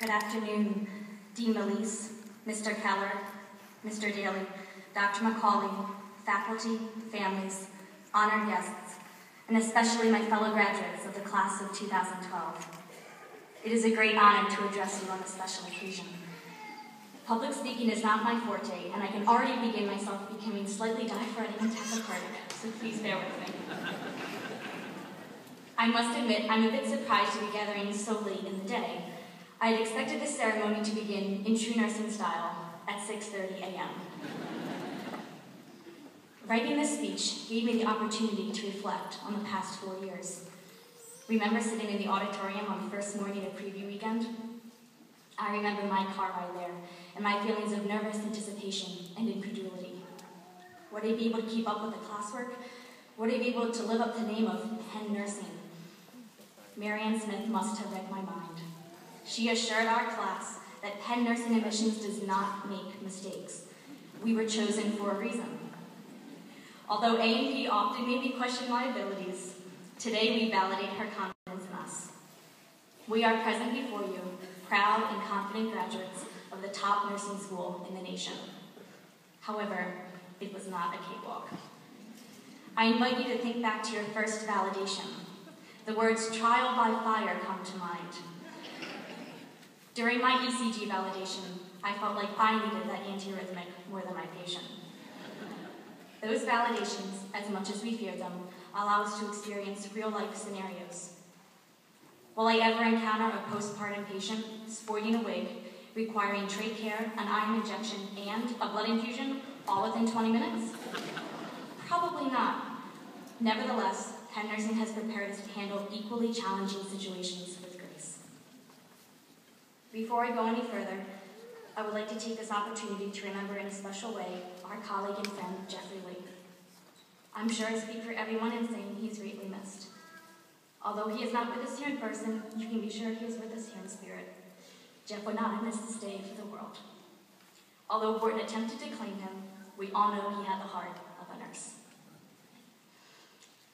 Good afternoon, Dean Melise, Mr. Keller, Mr. Daly, Dr. McCauley, faculty, families, honored guests, and especially my fellow graduates of the class of 2012. It is a great honor to address you on this special occasion. Public speaking is not my forte, and I can already begin myself becoming slightly diaphoretic and tachycardic, so please bear with me. I must admit, I'm a bit surprised to be gathering so late in the day. I had expected the ceremony to begin in true nursing style at 6:30 a.m. Writing this speech gave me the opportunity to reflect on the past 4 years. Remember sitting in the auditorium on the first morning of preview weekend? I remember my car ride there and my feelings of nervous anticipation and incredulity. Would I be able to keep up with the classwork? Would I be able to live up to the name of Penn Nursing? Marianne Smith must have read my mind. She assured our class that Penn Nursing Admissions does not make mistakes. We were chosen for a reason. Although A&P often made me question my abilities, today we validate her confidence in us. We are present before you, proud and confident graduates of the top nursing school in the nation. However, it was not a cakewalk. I invite you to think back to your first validation. The words trial by fire come to mind. During my ECG validation, I felt like I needed that antiarrhythmic more than my patient. Those validations, as much as we fear them, allow us to experience real-life scenarios. Will I ever encounter a postpartum patient sporting a wig, requiring trach care, an iron injection, and a blood infusion, all within 20 minutes? Probably not. Nevertheless, Penn Nursing has prepared us to handle equally challenging situations with grace. Before I go any further, I would like to take this opportunity to remember in a special way our colleague and friend, Jeffrey Lee. I'm sure I speak for everyone in saying he's greatly missed. Although he is not with us here in person, you can be sure he is with us here in spirit. Jeff would not have missed this day for the world. Although Borton attempted to claim him, we all know he had the heart of a nurse.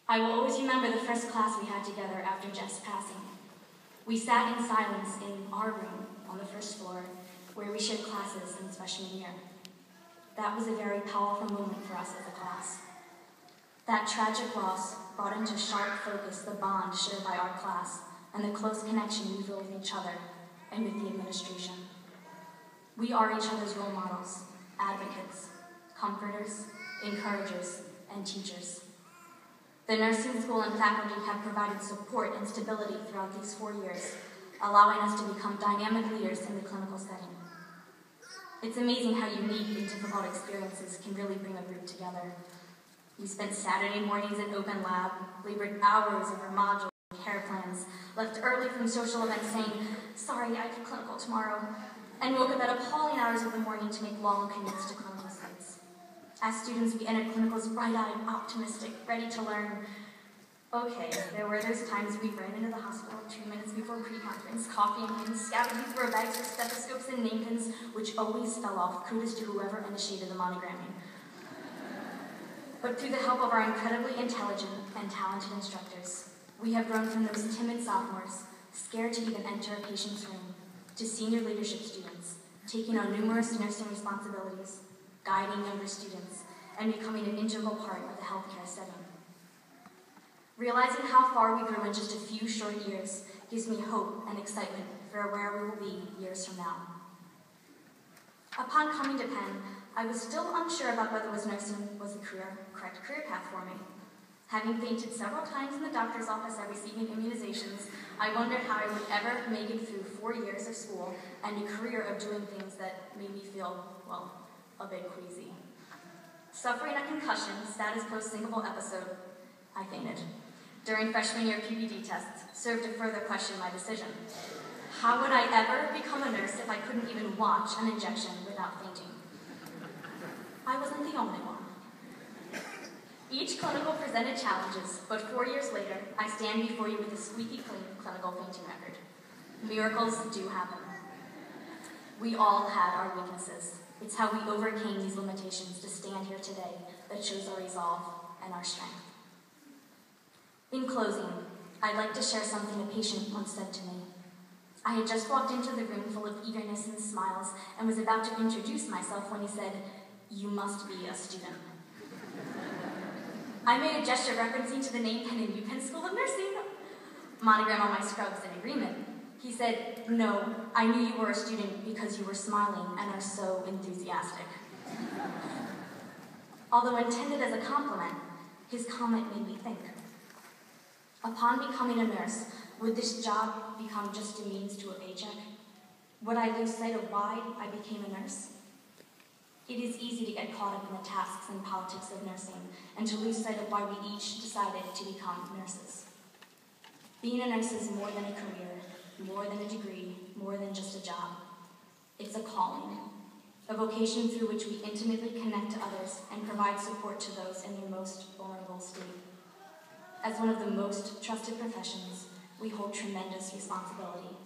I will always remember the first class we had together after Jeff's passing. We sat in silence in our room on the first floor, where we shared classes in freshman year. That was a very powerful moment for us as a class. That tragic loss brought into sharp focus the bond shared by our class and the close connection we feel with each other and with the administration. We are each other's role models, advocates, comforters, encouragers, and teachers. The nursing school and faculty have provided support and stability throughout these 4 years, allowing us to become dynamic leaders in the clinical setting. It's amazing how unique and difficult experiences can really bring a group together. We spent Saturday mornings at Open Lab, labored hours over modules and care plans, left early from social events saying, "Sorry, I have clinical tomorrow," and woke up at appalling hours of the morning to make long commutes to clinical sites. As students, we entered clinicals bright-eyed, optimistic, ready to learn. Okay, there were those times we ran into the hospital 2 minutes before pre-conference, coffee and pins, scouted through our bags with stethoscopes and name pins, which always fell off, kudos to whoever initiated the monogramming. But through the help of our incredibly intelligent and talented instructors, we have grown from those timid sophomores, scared to even enter a patient's room, to senior leadership students, taking on numerous nursing responsibilities, guiding younger students, and becoming an integral part of the healthcare setting. Realizing how far we grew in just a few short years gives me hope and excitement for where we will be years from now. Upon coming to Penn, I was still unsure about whether nursing was the correct career path for me. Having fainted several times in the doctor's office at receiving immunizations, I wondered how I would ever make it through 4 years of school and a career of doing things that made me feel, well, a bit queasy. Suffering a concussion, status post-syncopal episode, I fainted. During freshman year PPD tests, served to further question my decision. How would I ever become a nurse if I couldn't even watch an injection without fainting? I wasn't the only one. Each clinical presented challenges, but 4 years later, I stand before you with a squeaky clean clinical fainting record. Miracles do happen. We all had our weaknesses. It's how we overcame these limitations to stand here today that shows our resolve and our strength. In closing, I'd like to share something a patient once said to me. I had just walked into the room full of eagerness and smiles and was about to introduce myself when he said, "You must be a student." I made a gesture referencing to the name pen in UPenn School of Nursing. Monogram on my scrubs in agreement. He said, "No, I knew you were a student because you were smiling and are so enthusiastic." Although intended as a compliment, his comment made me think. Upon becoming a nurse, would this job become just a means to a paycheck? Would I lose sight of why I became a nurse? It is easy to get caught up in the tasks and politics of nursing and to lose sight of why we each decided to become nurses. Being a nurse is more than a career, more than a degree, more than just a job. It's a calling, a vocation through which we intimately connect to others and provide support to those in their most vulnerable state. As one of the most trusted professions, we hold tremendous responsibility.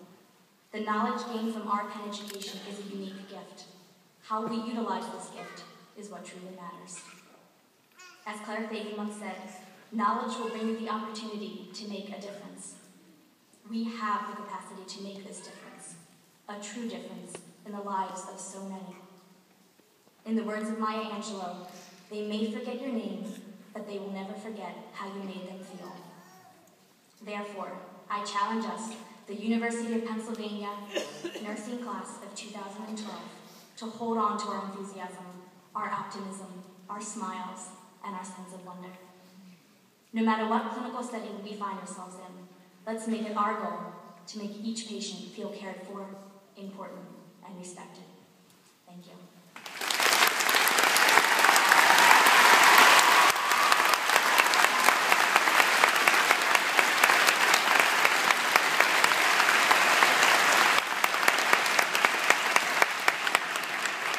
The knowledge gained from our Penn education is a unique gift. How we utilize this gift is what truly matters. As Claire Fagan once said, knowledge will bring you the opportunity to make a difference. We have the capacity to make this difference, a true difference in the lives of so many. In the words of Maya Angelou, they may forget your name, but they will never forget how you made them feel. Therefore, I challenge us, the University of Pennsylvania nursing class of 2012, to hold on to our enthusiasm, our optimism, our smiles, and our sense of wonder. No matter what clinical setting we find ourselves in, let's make it our goal to make each patient feel cared for, important, and respected. Thank you.